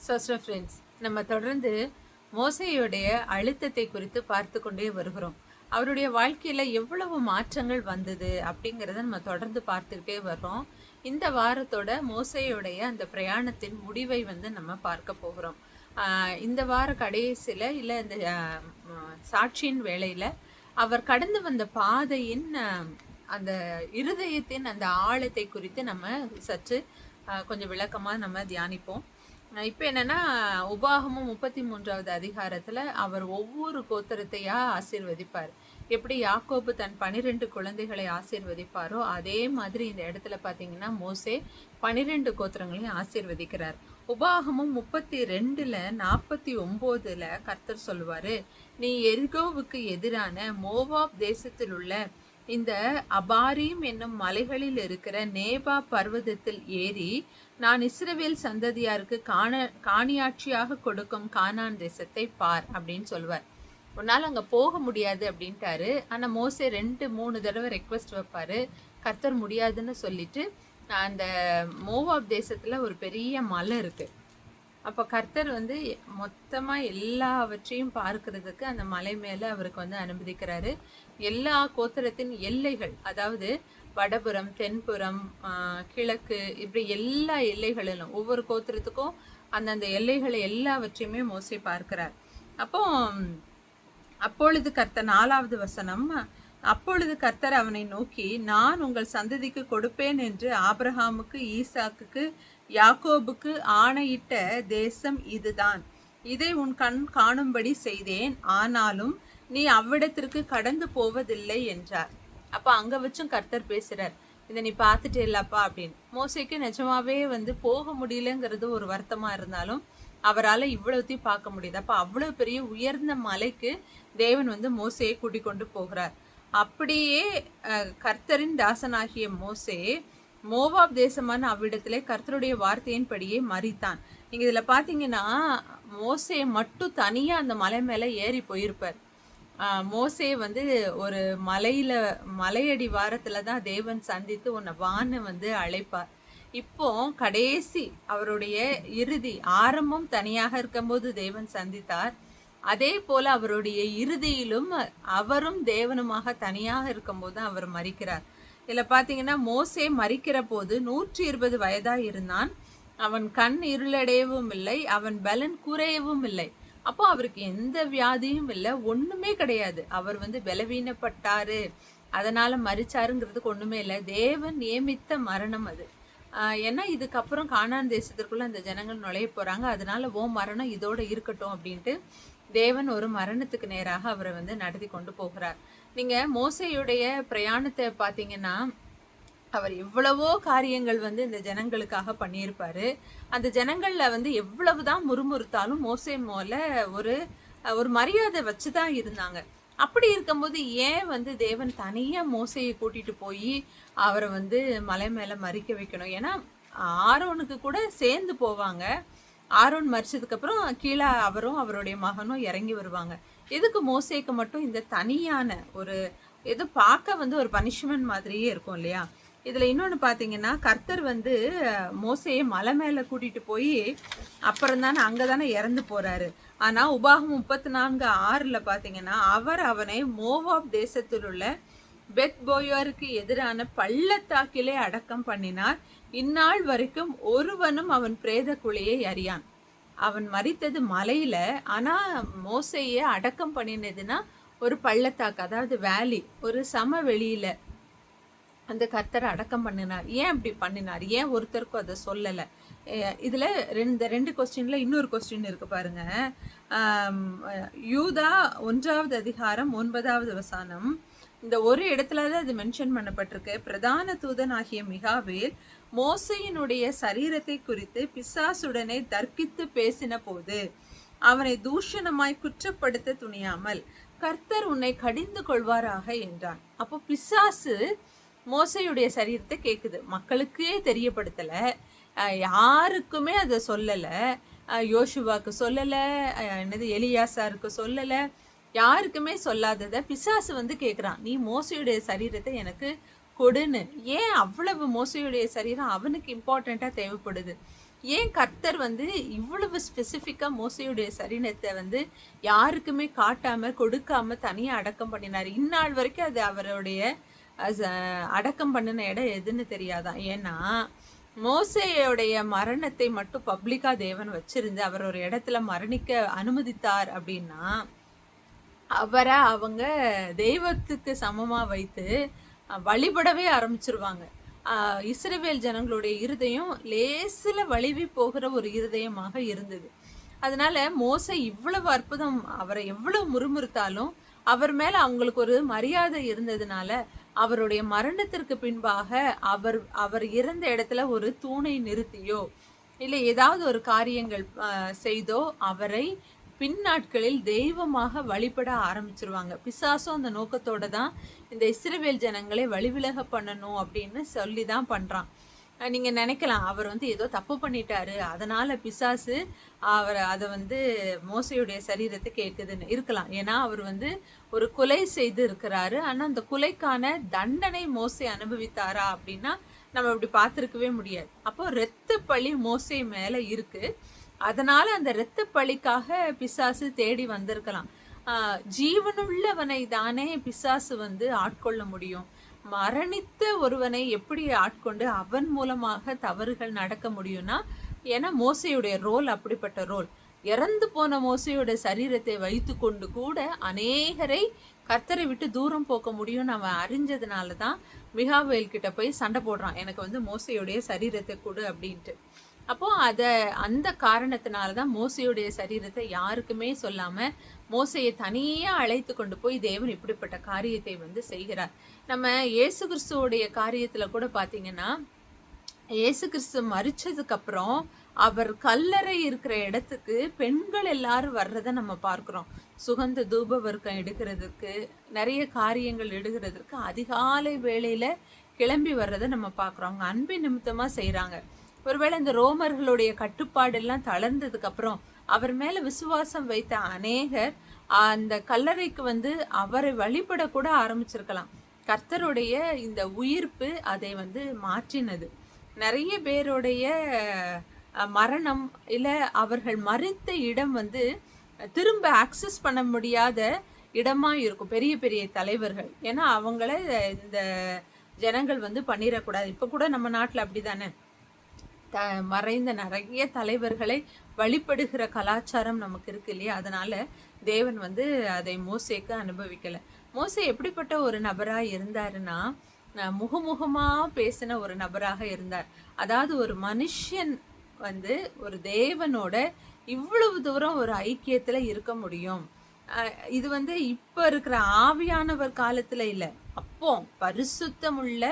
Zoster friends, நம்ம தொடர்ந்து மோசேயுடைய அழுத்தத்தை குறித்து பார்த்து கொண்டே வருகிறோம். அவருடைய வாழ்க்கையில எவ்வளவு மாற்றங்கள் வந்தது அப்படிங்கிறத நம்ம தொடர்ந்து பார்த்துக்கிட்டே வர்றோம். இந்த வாரத்தோட மோசேயுடைய அந்த பிரயாணத்தின் முடிவை நம்ம பார்க்க போகிறோம். இந்த வார கடைசியில் இல்லை இந்த சாட்சியின் வேளையில அவர் கடந்து வந்த பாதையின் அந்த இருதயத்தின் அந்த ஆழத்தை குறித்து நம்ம சற்று கொஞ்சம் விளக்கமாக நம்ம தியானிப்போம். இப்போ என்னன்னா, உபாகமும் 33வது அதிகாரத்துல அவர் ஒவ்வொரு கோத்திரத்தையா ஆசீர்வதிப்பார். எப்படி யாக்கோபு தன் 12 குழந்தைகளை ஆசீர்வதிப்பாரோ அதே மாதிரி இந்த இடத்துல பார்த்தீங்கன்னா மோசே 12 கோத்திரங்களையும் ஆசீர்வதிக்கிறார். உபாகமும் 32ல 49ல கர்த்தர் சொல்லுவாரு, நீ எரிகோவுக்கு எதிரான மோவாப் தேசத்தில் உள்ள இந்த அபாரீம் என்னும் மலைகளில் இருக்கிற நேபா பர்வதத்தில் ஏறி நான் இஸ்ரவேல் சந்ததியாருக்கு காணியாட்சியாக கொடுக்கும் கானான் தேசத்தை பார் அப்படின்னு சொல்லுவார். உன்னால் அங்கே போக முடியாது அப்படின்ட்டாரு. ஆனால் மோசே 2-3 தடவை ரெக்வஸ்ட் வைப்பாரு. கர்த்தர் முடியாதுன்னு சொல்லிட்டு அந்த மோவாப் தேசத்தில் ஒரு பெரிய மலை இருக்குது. அப்போ கர்த்தர் மொத்தமாக எல்லாவற்றையும் பார்க்கறதுக்கு அந்த மலை மேலே அவருக்கு அனுமதிக்கிறாரு. எல்லா கோத்திரத்தின் எல்லைகள், அதாவது வடபுறம், தென்புறம், கிழக்கு, இப்படி எல்லா எல்லைகளிலும் ஒவ்வொரு கோத்திரத்துக்கும் அந்தந்த எல்லைகளை எல்லாவற்றையுமே மோசே பார்க்கிறார். அப்பொழுது கர்த்தர் 4வது வசனம், அப்பொழுது கர்த்தர் அவனை நோக்கி, நான் உங்கள் சந்ததிக்கு கொடுப்பேன் என்று ஆபிரகாமுக்கு, ஈசாக்குக்கு, யாக்கோபுக்கு ஆணையிட்ட தேசம் இதுதான். இதை உன் கண் காணும்படி செய்தேன், ஆனாலும் நீ அவ்விடத்திற்கு கடந்து போவதில்லை என்றார். அப்போ அங்கே வச்சும் கர்த்தர் பேசுகிறார், இதை நீ பார்த்துட்டே இல்லப்பா அப்படின்னு. மோசைக்கு நிஜமாவே போக முடியலங்கிறது ஒரு வருத்தமாக இருந்தாலும் அவரால் இவ்வளவுத்தையும் பார்க்க முடியுது. அப்போ அவ்வளோ பெரிய உயர்ந்த மலைக்கு தேவன் மோசையை கூட்டிக் கொண்டு போகிறார். அப்படியே கர்த்தரின் தாசனாகிய மோசே மோவாப் தேசமான அவ்விடத்திலே கர்த்தருடைய வார்த்தையின்படியே மரித்தான். நீங்க இதுல பாத்தீங்கன்னா மோசே மட்டும் தனியா அந்த மலை மேல ஏறி போயிருப்பார். மோசே ஒரு மலையடி வாரத்துல தான் தேவன் சந்தித்து உன்னை வான்னு அழைப்பார். இப்போ கடைசி அவருடைய இறுதி ஆரம்பம் தனியாக இருக்கும்போது தேவன் சந்தித்தார். அதே போல அவருடைய இறுதியிலும் அவரும் தேவனுமாக தனியாக இருக்கும்போது அவர் மரிக்கிறார். இதுல பாத்தீங்கன்னா மோசே மரிக்கிற போது 120 வயதா இருந்தான். அவன் கண் இருளடையவும் இல்லை, அவன் பலன் குறையவும் இல்லை. அப்போ அவருக்கு எந்த வியாதியும் இல்லை, ஒண்ணுமே கிடையாது. அவர் பலவீனப்பட்டாரு, அதனால மரிச்சாருங்கிறதுக்கு ஒண்ணுமே இல்லை. தேவன் நியமித்த மரணம் அது. ஏன்னா இதுக்கப்புறம் கானான் தேசத்திற்குள்ள அந்த ஜனங்கள் நுழைய போறாங்க, அதனால மரணம் இதோட இருக்கட்டும் அப்படின்ட்டு தேவன் ஒரு மரணத்துக்கு நேராக அவரை நடத்தி கொண்டு போகிறார். நீங்க மோசையுடைய பிரயாணத்தை பார்த்தீங்கன்னா அவர் எவ்வளவோ காரியங்கள் இந்த ஜனங்களுக்காக பண்ணியிருப்பாரு. அந்த ஜனங்கள்ல எவ்வளவுதான் முறுமுறுத்தாலும் மோசே மேல ஒரு மரியாதை வச்சுதான் இருந்தாங்க. அப்படி இருக்கும்போது ஏன் தேவன் தனியா மோசையை கூட்டிட்டு போய் அவரை மலை மேல மறிக்க வைக்கணும்? ஏன்னா ஆரோனுக்கு கூட சேர்ந்து போவாங்க. ஆரோன் மறிச்சதுக்கு அப்புறம் கீழே அவரும் அவருடைய மகனும் இறங்கி வருவாங்க. எதுக்கு மோசேக்கு மட்டும் இந்த தனியான ஒரு ஏதோ பார்க்க ஒரு பனிஷ்மெண்ட் மாதிரியே இருக்கும் இல்லையா? இதுல இன்னொன்னு பாத்தீங்கன்னா கர்த்தர் மோசையை மலை மேல கூட்டிட்டு போய் அப்புறம் தானே அங்கதானே இறந்து போறாரு. ஆனா உபாகம் 34:6 பாத்தீங்கன்னா அவர் அவனை மோவாப் தேசத்தில் உள்ள பெத் போயோருக்கு எதிரான பள்ளத்தாக்கிலே அடக்கம் பண்ணினார். இந்நாள் வரைக்கும் ஒருவனும் அவன் பிரேத குழியை அறியான். அவன் மரித்தது மலையில, ஆனா மோசையை அடக்கம் பண்ணினதுன்னா ஒரு பள்ளத்தாக்கு, அதாவது வேலி, ஒரு சமவெளியில அந்த கர்த்தரை அடக்கம் பண்ணினார். ஏன் அப்படி பண்ணினார்? ஏன் ஒருத்தருக்கும் அதை சொல்லலை? இதுல ரெண்டு கொஸ்டின்ல இன்னொரு கொஸ்டின் இருக்கு பாருங்க. யூதா 1வது அதிகாரம் 9வது வசனம், இந்த ஒரு இடத்துலதான் அது மென்ஷன் பண்ணப்பட்டிருக்கு. பிரதான தூதன் ஆகிய மிகாவேல் மோசையினுடைய சரீரத்தை குறித்து பிசாசுடனே தர்க்கித்து பேசின போது அவனை தூஷணமாய் குற்றப்படுத்த துணியாமல் கர்த்தர் உன்னை கடிந்து கொள்வாராக என்றான். அப்போ பிசாசு மோசையுடைய சரீரத்தை கேட்குது, மக்களுக்கே தெரியப்படுத்தல, யாருக்குமே அதை சொல்லல, யோசுவாக்கு சொல்லல, எலியாசாருக்கு சொல்லல, யாருக்குமே சொல்லாததை பிசாசு கேட்குறான். நீ மோசையுடைய சரீரத்தை எனக்கு கொடுன்னு. ஏன் அவ்வளவு மோசையுடைய சரீரம் அவனுக்கு இம்பார்ட்டண்ட்டாக தேவைப்படுது? ஏன் கர்த்தர் வந்து இவ்வளவு ஸ்பெசிஃபிக்கா மோசேயுடைய சரீரத்தை வந்து யாருக்குமே காட்டாம கொடுக்காம தனியா அடக்கம் பண்ணினார்? இந்நாள் வரைக்கும் அது அவருடைய அடக்கம் பண்ணின இடம் எதுன்னு தெரியாதான். ஏன்னா மோசேயுடைய மரணத்தை மட்டும் பப்ளிக்கா தேவன் வச்சிருந்து அவர் ஒரு இடத்துல மரணிக்க அனுமதித்தார் அப்படின்னா அவரை அவங்க தெய்வத்துக்கு சமமா வைத்து வழிபடவே ஆரம்பிச்சிருவாங்க. இஸ்ரவேல் ஜனங்களுடைய இருதயம் லேசில் வலிவி போகிற ஒரு இருதயமாக இருந்தது. அதனால மோசே இவ்வளவு அற்புதம் அவரை எவ்வளவு முறுமுறுத்தாலும் அவர் மேல அவங்களுக்கு ஒரு மரியாதை இருந்ததுனால அவருடைய மரணத்திற்கு பின்பாக அவர் அவர் இறந்த இடத்துல ஒரு தூணை நிறுத்தியோ இல்லை ஏதாவது ஒரு காரியங்கள் செய்தோ அவரை பின்னாட்களில் தெய்வமாக வழிபட ஆரம்பிச்சிருவாங்க. பிசாசும் அந்த நோக்கத்தோட தான் இந்த இஸ்ரவேல் ஜனங்களை வழிவிலக பண்ணணும் அப்படின்னு சொல்லி தான் பண்ணுறான். நீங்கள் நினைக்கலாம் அவர் வந்து ஏதோ தப்பு பண்ணிட்டாரு அதனால் பிசாசு அதை வந்து மோசையுடைய சரீரத்தை கேட்குதுன்னு இருக்கலாம். ஏன்னா அவர் வந்து ஒரு கொலை செய்து இருக்கிறாரு. ஆனால் அந்த கொலைக்கான தண்டனை மோசை அனுபவித்தாரா அப்படின்னா நம்ம இப்படி பார்த்துருக்கவே முடியாது. அப்போ இரத்த பழி மோசை மேலே இருக்குது. அதனால அந்த இரத்த பழிக்காக பிசாசு தேடி வந்திருக்கலாம். ஜீவனுள்ளவனை தானே பிசாசு வந்து ஆட்கொள்ள முடியும். மரணித்த ஒருவனை எப்படி ஆட்கொண்டு அவன் மூலமாக தவறுகள் நடக்க முடியும்னா, ஏன்னா மோசையுடைய ரோல் அப்படிப்பட்ட ரோல். இறந்து போன மோசையோட சரீரத்தை வைத்து கொண்டு கூட அநேகரை கர்த்தரை விட்டு தூரம் போக்க முடியும்னு அவன் அறிஞ்சதுனால தான் மிகாவேல் கிட்ட போய் சண்டை போடுறான், எனக்கு வந்து மோசையுடைய சரீரத்தை கொடு அப்படின்ட்டு. அப்போ அந்த காரணத்தினால தான் மோசையுடைய சரீரத்தை யாருக்குமே சொல்லாம மோசையை தனியா அழைத்து கொண்டு போய் தேவன் இப்படிப்பட்ட காரியத்தை வந்து செய்கிறார். நம்ம இயேசு கிறிஸ்துவோடைய காரியத்துல கூட பாத்தீங்கன்னா, இயேசு கிறிஸ்து மரிச்சதுக்கு அப்புறம் அவர் கல்லறை இருக்கிற இடத்துக்கு பெண்கள் எல்லாரும் வர்றதை நம்ம பார்க்கிறோம். சுகந்த தூப வர்க்கம் எடுக்கிறதுக்கு, நிறைய காரியங்கள் எடுக்கிறதுக்கு அதிகாலை வேளையில கிளம்பி வர்றதை நம்ம பார்க்குறோம். அவங்க அன்பின் நிமித்தமா செய்கிறாங்க. ஒருவேளை இந்த ரோமர்களுடைய கட்டுப்பாடெல்லாம் தளர்ந்ததுக்கு அப்புறம் அவர் மேல விசுவாசம் வைத்த அநேகர் அந்த கல்லறைக்கு வந்து அவரை வழிபட கூட ஆரம்பிச்சிருக்கலாம். கர்த்தருடைய இந்த உயிர்ப்பு அதை வந்து மாற்றினது. நிறைய பேருடைய மரணம் இல்லை அவர்கள் மறித்த இடம் வந்து திரும்ப ஆக்சஸ் பண்ண முடியாத இடமா இருக்கும் பெரிய பெரிய தலைவர்கள். ஏன்னா அவங்கள இந்த ஜனங்கள் வந்து பண்ணிடக்கூடாது. இப்போ கூட நம்ம நாட்டில் அப்படிதானே, மறைந்த நிறைய தலைவர்களை வழிபடுகிற கலாச்சாரம் நமக்கு இருக்கு இல்லையா? அதனால தேவன் வந்து அதை மோசேக்கு அனுபவிக்கல. மோசே எப்படிப்பட்ட ஒரு நபரா இருந்தாருன்னா, முகமுகமா பேசின ஒரு நபராக இருந்தார். அதாவது ஒரு மனுஷன் வந்து ஒரு தேவனோட இவ்வளவு தூரம் ஒரு ஐக்கியத்துல இருக்க முடியும். இது வந்து இப்ப இருக்கிற ஆவியானவர் காலத்துல இல்லை, அப்போ பரிசுத்தமுள்ள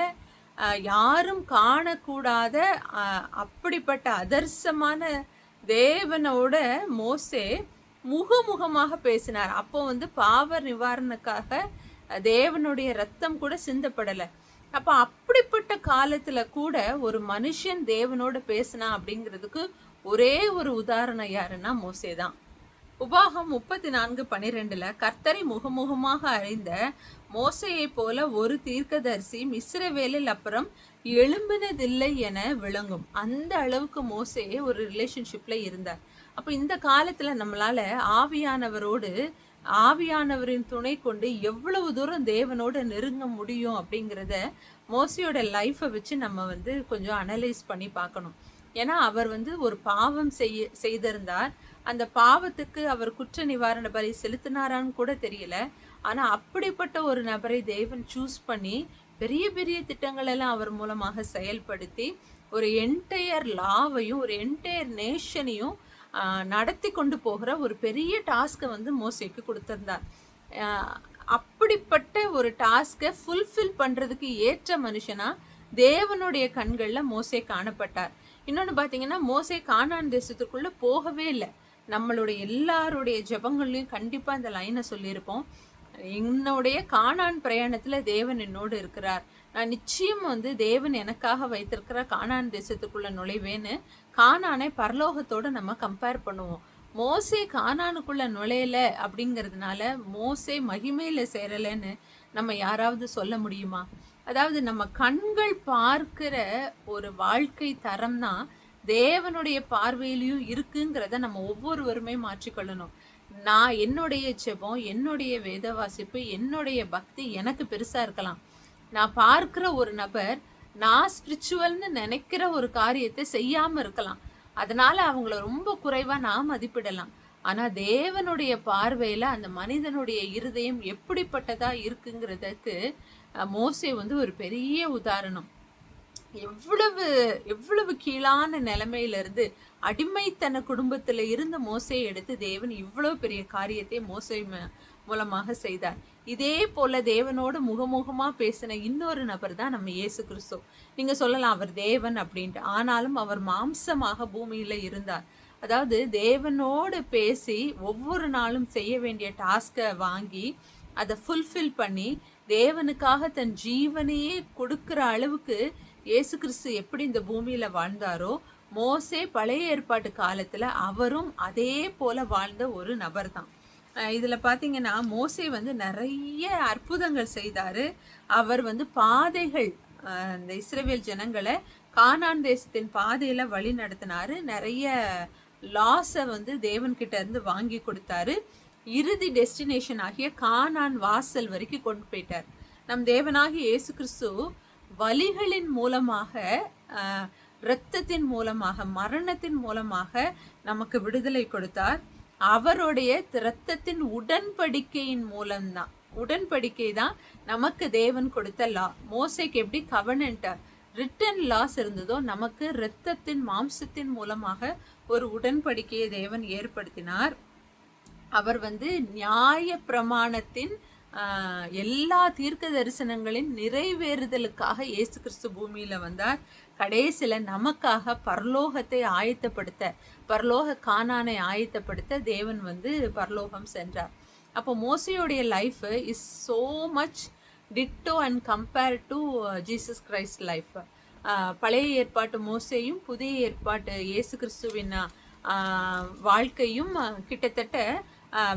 யாரும் காணக்கூடாத அப்படிப்பட்ட அதர்சமான தேவனோட மோசே முகமுகமாக பேசினார். அப்போ வந்து பாவ நிவாரணக்காக தேவனுடைய ரத்தம் கூட சிந்தப்படலை. அப்போ அப்படிப்பட்ட காலத்துல கூட ஒரு மனுஷன் தேவனோட பேசினா அப்படிங்கிறதுக்கு ஒரே ஒரு உதாரணம் யாருன்னா மோசே தான். உபாகம் 34:12 கர்த்தரை முகமுகமாக அறிந்த மோசையை போல ஒரு தீர்க்கதரிசி இஸ்ரவேலில் அப்புறம் எழும்பினதில்லை என விளங்கும். அந்த அளவுக்கு மோசே ஒரு ரிலேஷன்ஷிப்ல இருந்தார். அப்போ இந்த காலத்துல நம்மளால ஆவியானவரின் துணை கொண்டு எவ்வளவு தூரம் தேவனோட நெருங்க முடியும் அப்படிங்கிறத மோசையோட லைஃப்பை வச்சு நம்ம வந்து கொஞ்சம் அனலைஸ் பண்ணி பார்க்கணும். ஏன்னா அவர் வந்து ஒரு பாவம் செய்திருந்தார். அந்த பாவத்துக்கு அவர் குற்ற நிவாரண பலி செலுத்தினாரான்னு கூட தெரியல. ஆனா அப்படிப்பட்ட ஒரு நபரை தேவன் சூஸ் பண்ணி பெரிய பெரிய திட்டங்கள் எல்லாம் அவர் மூலமாக செயல்படுத்தி ஒரு என்டையர் லாவையும் ஒரு என்டையர் நேஷனையும் நடத்தி கொண்டு போகிற ஒரு பெரிய டாஸ்கை வந்து மோசேக்கு கொடுத்திருந்தார். அப்படிப்பட்ட ஒரு டாஸ்கை ஃபுல்ஃபில் பண்றதுக்கு ஏற்ற மனுஷனா தேவனுடைய கண்கள்ல மோசே காணப்பட்டார். இன்னொன்னு பாத்தீங்கன்னா, மோசே கானான் தேசத்துக்குள்ள போகவே இல்லை. நம்மளுடைய எல்லாருடைய ஜெபங்கள்லையும் கண்டிப்பா இந்த லைனை சொல்லியிருப்போம், என்னுடைய கானான் பிரயாணத்துல தேவன் என்னோடு இருக்கிறார், நான் நிச்சயம் வந்து தேவன் எனக்காக வைத்திருக்கிற கானான் தேசத்துக்குள்ள நுழைவேன்னு. கானானை பரலோகத்தோட நம்ம கம்பேர் பண்ணுவோம். மோசே கானானுக்குள்ள நுழையல அப்படிங்கிறதுனால மோசே மகிமையில சேரலைன்னு நம்ம யாராவது சொல்ல முடியுமா? அதாவது நம்ம கண்கள் பார்க்கிற ஒரு வாழ்க்கை தரம் தான் தேவனுடைய பார்வையிலையும் இருக்குங்கிறத நம்ம ஒவ்வொருவருமே மாற்றிக்கொள்ளணும். நான் என்னுடைய ஜெபம், என்னுடைய வேத வாசிப்பு, என்னுடைய பக்தி எனக்கு பெருசா இருக்கலாம். நான் பார்க்கிற ஒரு நபர் நான் ஸ்பிரிச்சுவல்னு நினைக்கிற ஒரு காரியத்தை செய்யாம இருக்கலாம். அதனால அவங்கள ரொம்ப குறைவா நான் மதிப்பிடலாம். ஆனா தேவனுடைய பார்வையில அந்த மனிதனுடைய இருதயம் எப்படிப்பட்டதா இருக்குங்கிறதுக்கு மோசே வந்து ஒரு பெரிய உதாரணம். எவ்வளவு எவ்வளவு கீழான நிலைமையிலிருந்து அடிமைத்தன குடும்பத்துல இருந்த மோசையை எடுத்து தேவன் இவ்வளவு பெரிய காரியத்தை மோசை மூலமாக செய்தார். இதே போல தேவனோடு முகமுகமா பேசின இன்னொரு நபர் தான் நம்ம இயேசு கிறிஸ்து. நீங்க சொல்லலாம் அவர் தேவன் அப்படின்ட்டு, ஆனாலும் அவர் மாம்சமாக பூமியில இருந்தார். அதாவது தேவனோடு பேசி ஒவ்வொரு நாளும் செய்ய வேண்டிய டாஸ்கை வாங்கி அதை ஃபுல்ஃபில் பண்ணி தேவனுக்காக தன் ஜீவனையே கொடுக்கிற அளவுக்கு இயேசு கிறிஸ்து எப்படி இந்த பூமியில வாழ்ந்தாரோ, மோசே பழைய ஏற்பாட்டு காலத்துல அவரும் அதே போல வாழ்ந்த ஒரு நபர் தான். இதுல பாத்தீங்கன்னா மோசே வந்து நிறைய அற்புதங்கள் செய்தாரு. அவர் வந்து பாதைகள் இந்த இஸ்ரவேல் ஜனங்களை கானான் தேசத்தின் பாதையில வழி நடத்தினாரு. நிறைய லாஸை வந்து தேவன் கிட்ட இருந்து வாங்கி கொடுத்தாரு. இறுதி டெஸ்டினேஷன் ஆகிய கானான் வாசல் வரைக்கும் கொண்டு போயிட்டார். நம் தேவனாகிய இயேசு கிறிஸ்து வலிகளின் மூலமாக, இரத்தத்தின் மூலமாக, மரணத்தின் மூலமாக நமக்கு விடுதலை கொடுத்தார். அவருடைய இரத்தத்தின் உடன்படிக்கையின் மூலம்தான், உடன்படிக்கை தான் நமக்கு தேவன் கொடுத்த லா. மோசைக்கு எப்படி கவர்னன்ட் ரிட்டன் லாஸ் இருந்ததோ, நமக்கு இரத்தத்தின் மாம்சத்தின் மூலமாக ஒரு உடன்படிக்கையை தேவன் ஏற்படுத்தினார். அவர் வந்து நியாய பிரமாணத்தின் எல்லா தீர்க்க தரிசனங்களின் நிறைவேறுதலுக்காக இயேசு கிறிஸ்து பூமியில வந்தார். கடைசியில நமக்காக பரலோகத்தை ஆயத்தப்படுத்த, பரலோக கானானை ஆயத்தப்படுத்த தேவன் வந்து பரலோகம் சென்றார். அப்போ மோசையோடைய life is so much ditto and compare to Jesus Christ life. பழைய ஏற்பாட்டு மோசையும் புதிய ஏற்பாட்டு இயேசு கிறிஸ்துவின் வாழ்க்கையும் கிட்டத்தட்ட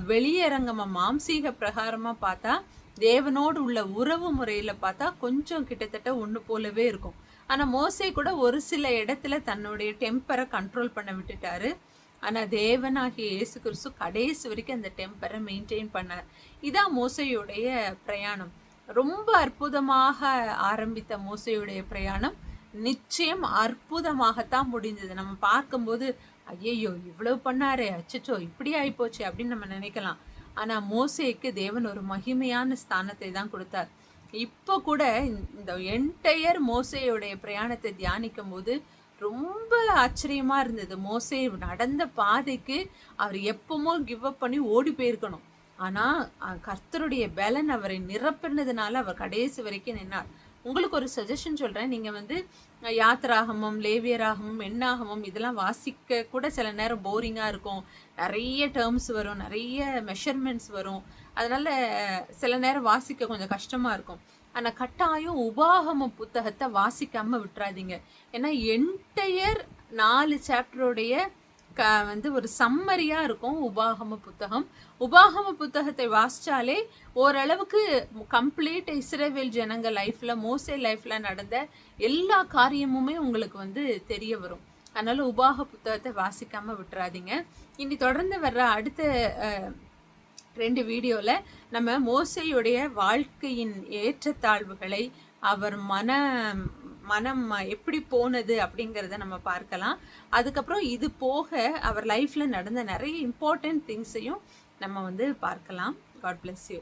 வெளியரங்கமா மாம்சீக பிரகாரமா பார்த்தா, தேவனோடு உள்ள உறவு முறையில பார்த்தா கொஞ்சம் கிட்டத்தட்ட ஒன்று போலவே இருக்கும். ஆனா மோசே கூட ஒரு சில இடத்துல தன்னுடைய டெம்பரை கண்ட்ரோல் பண்ண விட்டுட்டாரு. ஆனா தேவனாகிய இயேசு கிறிஸ்து கடைசி வரைக்கும் அந்த டெம்பரை மெயின்டைன் பண்ணார். இதான் மோசையுடைய பிரயாணம். ரொம்ப அற்புதமாக ஆரம்பித்த மோசையுடைய பிரயாணம் நிச்சயம் அற்புதமாகத்தான் முடிந்தது. நம்ம பார்க்கும்போது ஐயையோ இவ்வளவு பண்ணாரு, அச்சச்சோ இப்படி ஆயிப்போச்சு அப்படின்னு நம்ம நினைக்கலாம். ஆனா மோசேக்கு தேவன் ஒரு மகிமையான ஸ்தானத்தை தான் கொடுத்தார். இப்போ கூட இந்த என்டையர் மோசேயுடைய பிரயாணத்தை தியானிக்கும் போது ரொம்ப ஆச்சரியமா இருந்தது. மோசே நடந்த பாதைக்கு அவர் எப்பமோ கிவ் அப் பண்ணி ஓடி போயிருக்கணும். ஆனா கர்த்தருடைய பலன் அவரை நிரப்பினதுனால அவர் கடைசி வரைக்கும் நின்னார். உங்களுக்கு ஒரு சஜஷன் சொல்றேன். நீங்க வந்து யாத்திராகமம், லேவியராகமம், எண்ணாகமம் இதெல்லாம் வாசிக்க கூட சில நேரம் போரிங்கா இருக்கும். நிறைய டேர்ம்ஸ் வரும், நிறைய மெஷர்மெண்ட்ஸ் வரும். அதனால சில நேரம் வாசிக்க கொஞ்சம் கஷ்டமா இருக்கும். ஆனா கட்டாயம் உபாகம புத்தகத்தை வாசிக்காம விட்டுறாதீங்க. ஏன்னா என்டையர் 4 சாப்டருடைய வந்து ஒரு சம்மரியா இருக்கும் உபாகம புத்தகம். உபாகம புத்தகத்தை வாசிச்சாலே ஓரளவுக்கு கம்ப்ளீட் இஸ்ரவேல் ஜனங்க லைஃப்ல, மோசே லைஃப்ல நடந்த எல்லா காரியமுமே உங்களுக்கு வந்து தெரிய வரும். அதனால உபாக புத்தகத்தை வாசிக்காம விட்டுறாதீங்க. இனி தொடர்ந்து வர்ற அடுத்த 2 வீடியோல நம்ம மோசையுடைய வாழ்க்கையின் ஏற்றத்தாழ்வுகளை, அவர் மனம் எப்படி போனது அப்படிங்கிறத நம்ம பார்க்கலாம். அதுக்கப்புறம் இது போக அவர் லைஃப்ல நடந்த நிறைய இம்பார்ட்டன்ட் திங்ஸையும் நம்ம வந்து பார்க்கலாம். God bless you.